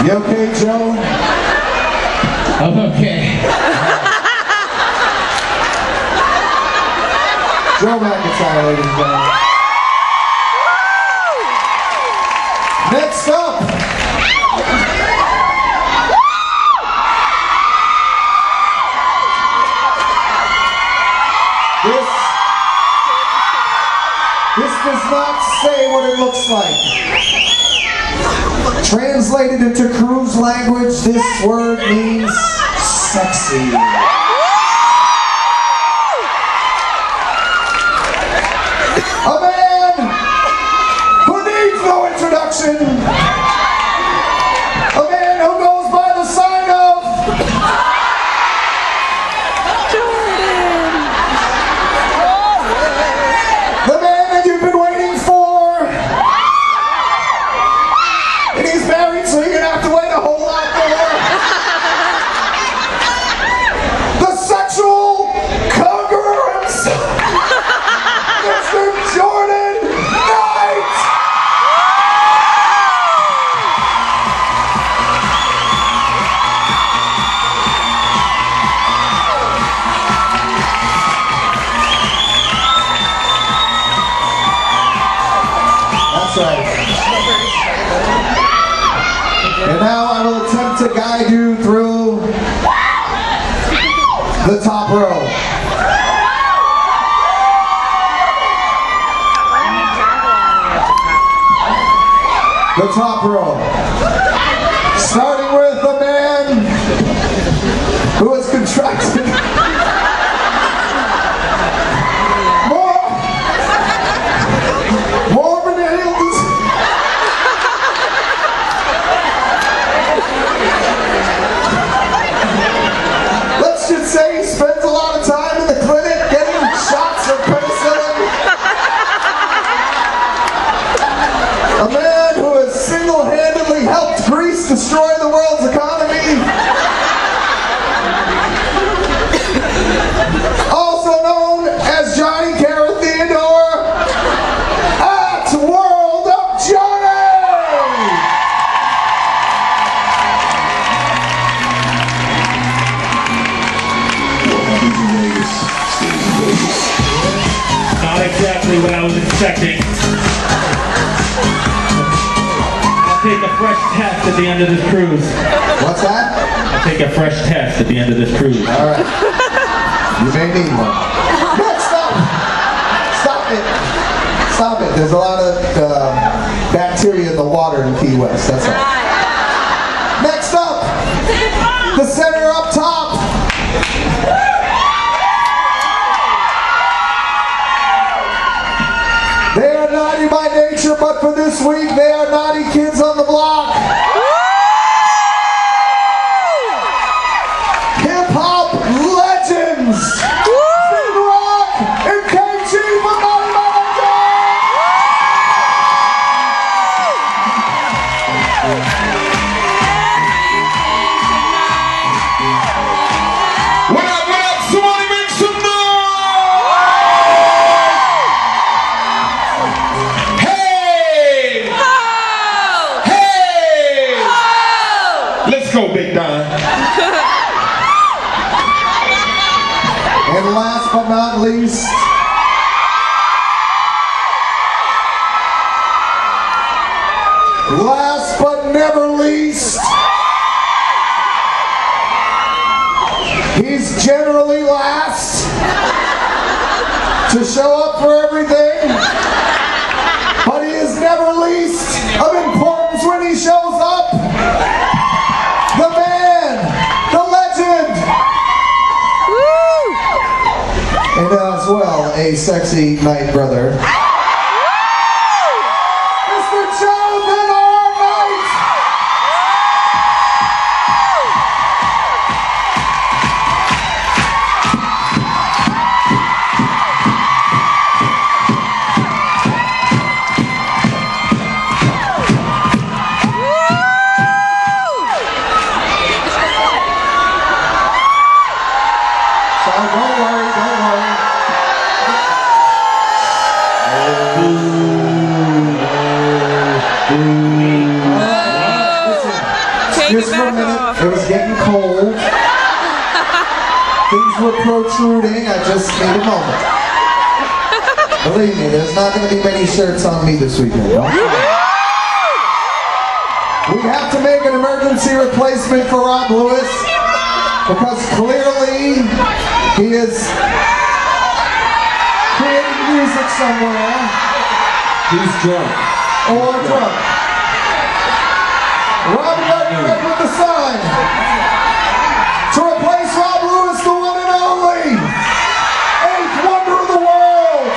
You okay, Joe? I'm okay. Joe McIntyre, ladies and gentlemen. Next up, this does not say what it looks like. Translated into cruise language, this word means sexy. A man who needs no introduction. A man who goes by the sign of the man that you've been waiting for. And he's married, so you're gonna have to wait a whole lot more. The sexual conqueror himself, Mr. Jordan Knight! That's right. And now I will attempt to guide you through the top row. The top row. Starting with a man who has contracted more venereal disease. Let's just say he spends a lot of time in the clinic getting shots of penicillin. A man who has single-handedly helped Greece destroy the world's economy. Also known as Johnny Carrot Theodore at World of Johnny! Not exactly what I was expecting. I'll take a fresh test at the end of this cruise. What's that? I'll take a fresh test at the end of this cruise. All right. You may need one. Next up! Stop it. Stop it. There's a lot of bacteria in the water in Key West. That's all. Next up, the center up top. They are naughty by nature, but for this week, they are naughty kids on the block. Hip-hop legends. Big Rock and Nkotb from Naughty by nature. What up, what up? Somebody make some noise! Hey! Hey! Let's go, Big Don. And last but not least, last but never least, he's generally last to show up for everything, but he is never least of importance when he shows up. The man, the legend, and as well a sexy night brother, Mr. Jonathan R. Knight. So don't worry, don't worry. just for a minute. It was getting cold. Things were protruding. I just need a moment. Believe me, there's not going to be many shirts on me this weekend. Don't worry. We have to make an emergency replacement for Rob Lewis because clearly he is creating music somewhere. He's drunk. Or drunk. Rob, you got up with the sign. To replace Rob Lewis, the one and only eighth wonder of the world,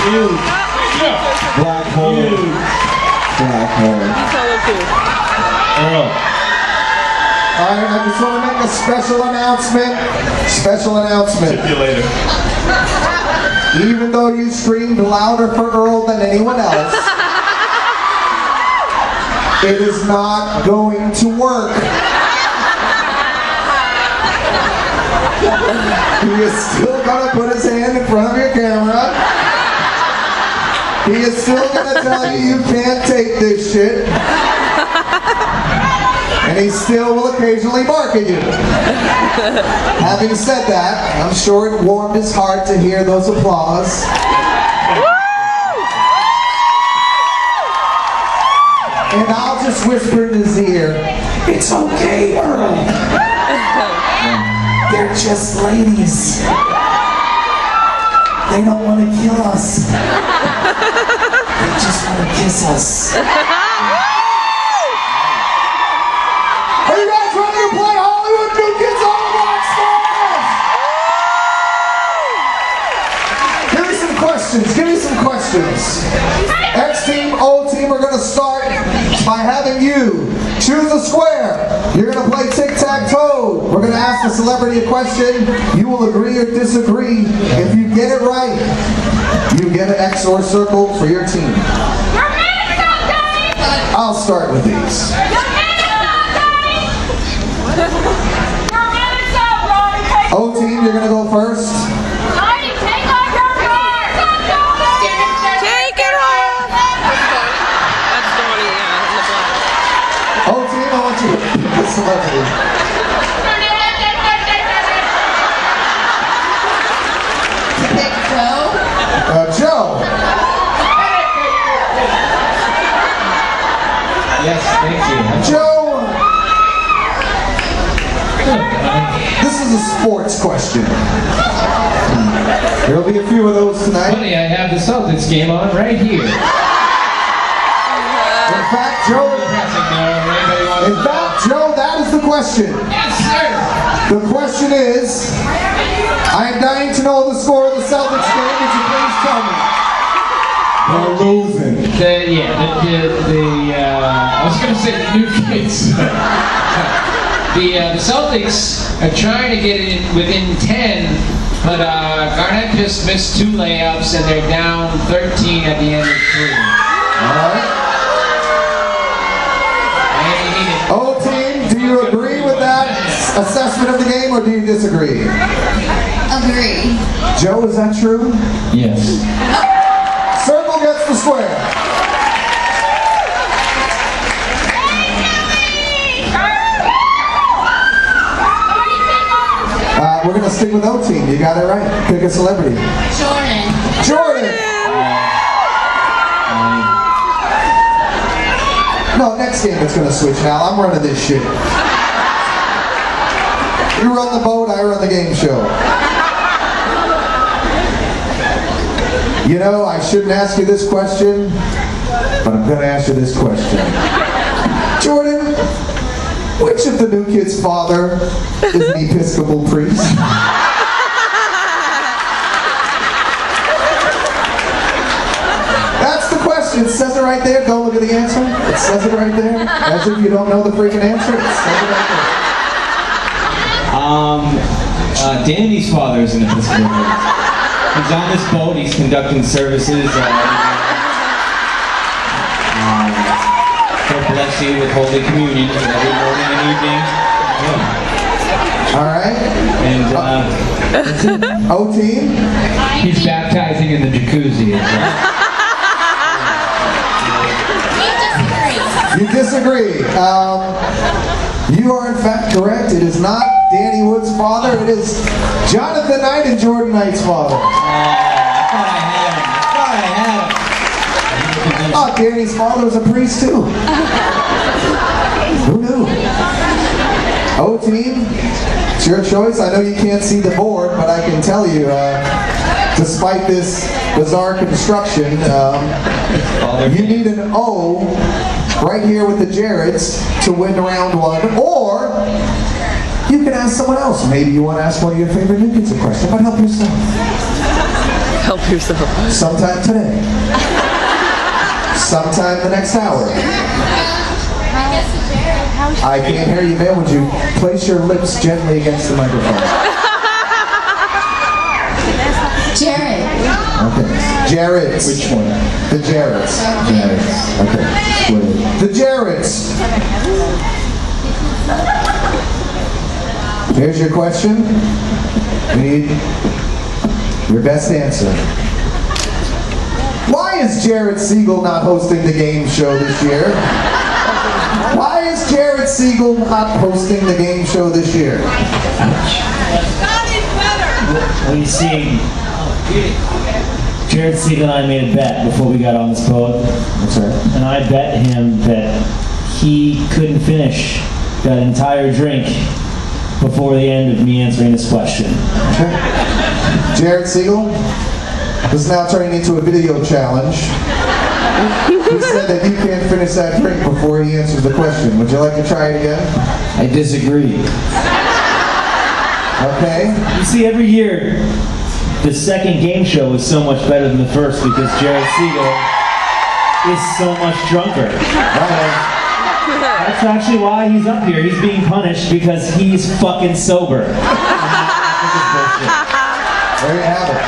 Earl. Black hole. Black hole. Earl. Alright, I just want to make a special announcement. Special announcement. See you later. Even though you screamed louder for Earl than anyone else, it is not going to work. He is still going to put his hand in front of your camera. He is still going to tell you you can't take this shit. And he still will occasionally bark at you. Having said that, I'm sure it warmed his heart to hear those applause. And I'll just whisper in his ear, "It's okay, Earl. They're just ladies. They don't want to kill us. They just want to kiss us." Are you guys ready to play Hollywood New Kids on the Block stars? Give me some questions. Give me some questions. X team, O team are going to start by having you choose a square. You're going to play tic-tac-toe. We're going to ask the celebrity a question. You will agree or disagree. If you get it right, you get an X or circle for your team. I'll start with these. O team, you're going to go first. O team, I want you to pick a celebrity. Pick Joe. Joe. Yes, thank you. Joe. This is a sports question. There'll be a few of those tonight. Funny, I have the Celtics game on right here. In fact, Joe, that is the question. Yes, sir. The question is, I am dying to know the score of the Celtics game. Would you please tell me? They're losing. I was going to say the new kids. The Celtics are trying to get it within 10, but Garnett just missed 2 layups and they're down 13 at the end of 3. All right. O team, do you agree with that assessment of the game or do you disagree? Agree. Joe, is that true? Yes. Circle gets the square. We're going to stick with O team. You got it right. Pick a celebrity. Jordan. Jordan! No, next game it's going to switch now. I'm running this shit. You run the boat, I run the game show. You know, I shouldn't ask you this question, but I'm going to ask you this question. Jordan, which of the new kid's father is an Episcopal priest? That's the question. It says it right there. Don't look at the answer. It says it right there. As if you don't know the freaking answer. It says it right there. Danny's father is an Episcopal priest. He's on this boat. He's conducting services. For bless you with Holy Communion every morning and evening. Yeah. All right. And O team. He's baptizing in the jacuzzi. You disagree. You are in fact correct. It is not Danny Wood's father. It is Jonathan Knight and Jordan Knight's father. I thought I had him. Oh, Danny's father was a priest too. Who knew? O team, it's your choice. I know you can't see the board, but I can tell you, despite this bizarre construction, you need an O right here with the Jareds to win round one, or you can ask someone else. Maybe you want to ask one of your favorite new kids a question, but help yourself. Help yourself. Sometime today. Sometime the next hour. I can't hear you, man. Would you place your lips gently against the microphone? Jared. Okay. Jareds. Which one? The Jareds. Jareds. Okay. The Jareds. Here's your question. We need your best answer. Why is Jared Siegel not hosting the game show this year? Why is Jared Siegel not hosting the game show this year? Well, you see, Jared Siegel and I made a bet before we got on this boat. That's right. And I bet him that he couldn't finish that entire drink before the end of me answering this question. Okay. Jared Siegel, this is now turning into a video challenge. He said that you can't finish that drink before he answers the question. Would you like to try it again? I disagree. Okay. You see, every year, the second game show is so much better than the first because Jared Siegel is so much drunker. That's actually why he's up here. He's being punished because he's fucking sober. There you have it.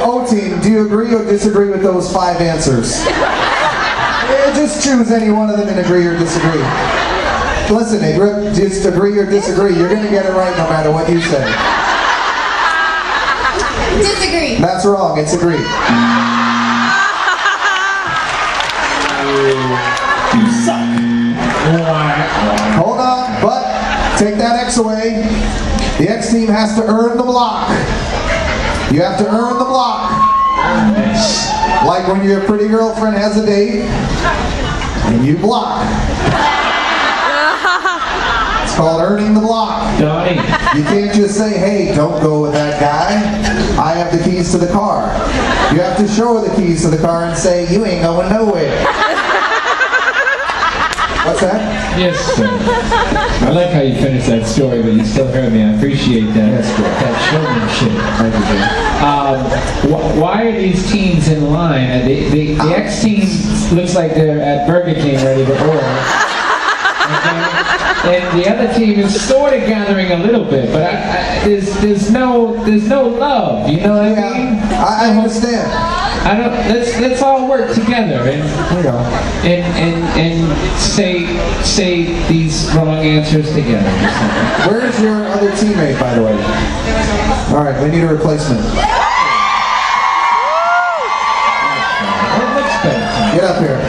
O-Team, do you agree or disagree with those 5 answers? Yeah, just choose any one of them and agree or disagree. Listen, just agree or disagree. You're going to get it right no matter what you say. Disagree. That's wrong. It's agree. You suck. Hold on, but take that X away. The X team has to earn the block. You have to earn the block. Like when your pretty girlfriend has a date and you block. It's called earning the block. Donnie. You can't just say, hey, don't go with that guy. I have the keys to the car. You have to show her the keys to the car and say, you ain't going nowhere. What's that? Yes, sir. I like how you finished that story, but you still heard me. I appreciate that. Yes, sir. That showmanship. Why are these teams in line? The X team looks like they're at Burger King ready to order. Okay? And the other team is sort of gathering a little bit, but there's no love. You know what I mean? I understand. Let's all work together and say these wrong answers together. Where's your other teammate, by the way? All right, we need a replacement. Get up here.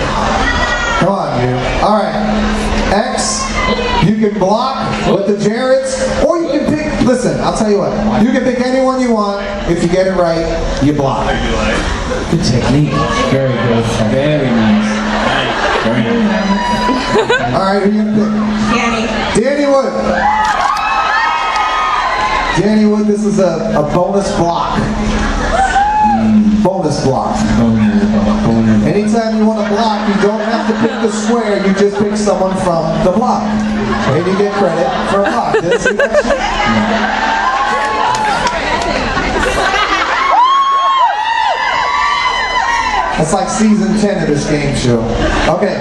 Come on, you. All right. X, you can block with the Jareds, or you can pick, listen, I'll tell you what. You can pick anyone you want. If you get it right, you block. Good technique. Very good. Very nice. Very nice. All right, who you gonna pick? Danny Wood. Danny Wood, this is a bonus block. Bonus block. Anytime you want to block, you don't have to pick the square, you just pick someone from the block. And you get credit for a block. See that shit? That's like season 10 of this game show. Okay.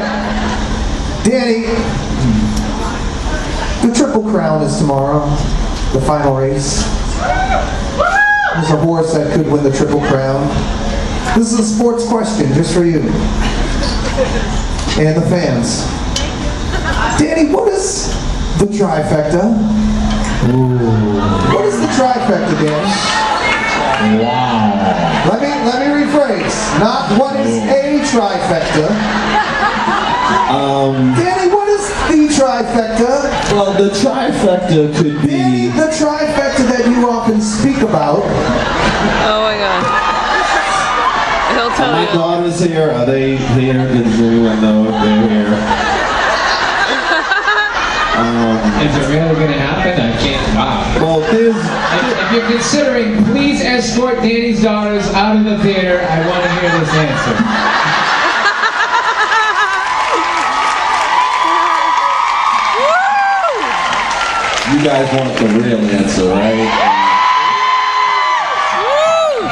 Danny, the Triple Crown is tomorrow, the final race. There's a horse that could win the Triple Crown. This is a sports question just for you and the fans. Danny, what is the trifecta? What is the trifecta, Danny? Wow. Let me rephrase. Not what is a trifecta. Danny, what is the trifecta? Well, the trifecta could Danny, be. the trifecta that you often speak about. Oh my god. He'll tell My you. daughters here. Are they here? Does anyone know if they're here? Is it really going to happen? I can't. Wow. Well, there's. If you're considering, please escort Danny's daughters out of the theater. I want to hear this answer. You guys want the real answer, right?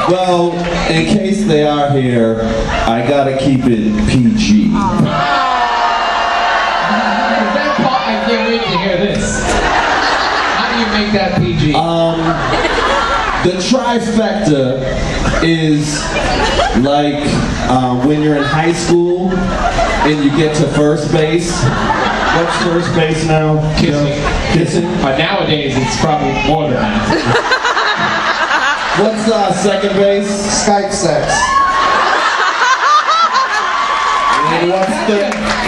Well, in case they are here, I gotta keep it PG. That part, I can't wait to hear this. How do you make that PG? The trifecta is like when you're in high school and you get to first base. What's first base now? Kissing? But nowadays, it's probably more than that. What's second base? Skype sex.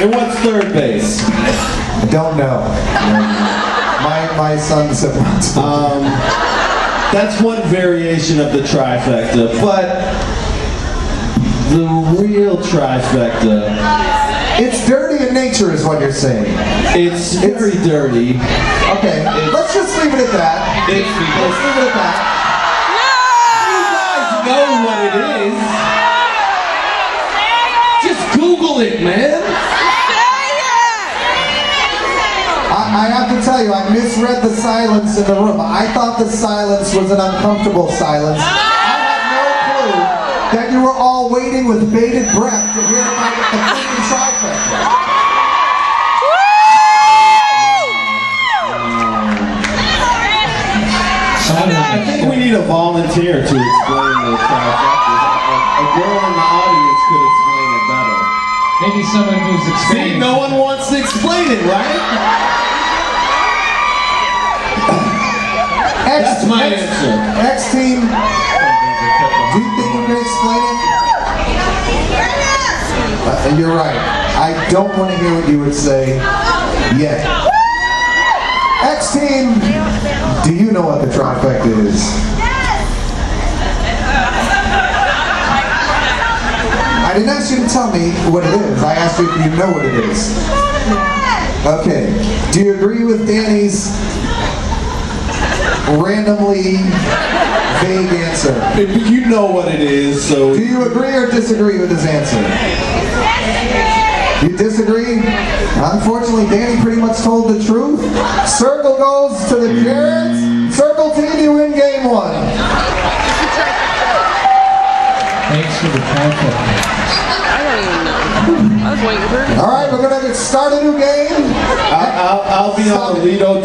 And what's third base? I don't know. My son said once. That's one variation of the trifecta, but the real trifecta, It's dirty in nature is what you're saying. it's very dirty. Okay, let's just leave it at that. Let's leave it at that. You guys know what it is. Just Google it, man. I have to tell you, I misread the silence in the room. I thought the silence was an uncomfortable silence. I had no clue that you were all waiting with bated breath to hear about the freaking trifecta. I think we need a volunteer to explain those trifectas. A girl in the audience could explain it better. Maybe someone who's See, experienced. no one wants to explain it, right? That's my answer. X team, do you think you can explain it? You're right. I don't want to hear what you would say yet. X team, do you know what the trifecta is? I didn't ask you to tell me what it is. I asked you if you know what it is. Okay. Do you agree with Danny's randomly vague answer? You know what it is, so. Do you agree or disagree with his answer? You disagree? Unfortunately, Danny pretty much told the truth. Circle goes to the Jarretts. Circle team, you win game one. Thanks for the contact. I don't even know. I was waiting for All right, we're going to start a new game. I'll be on the Lido.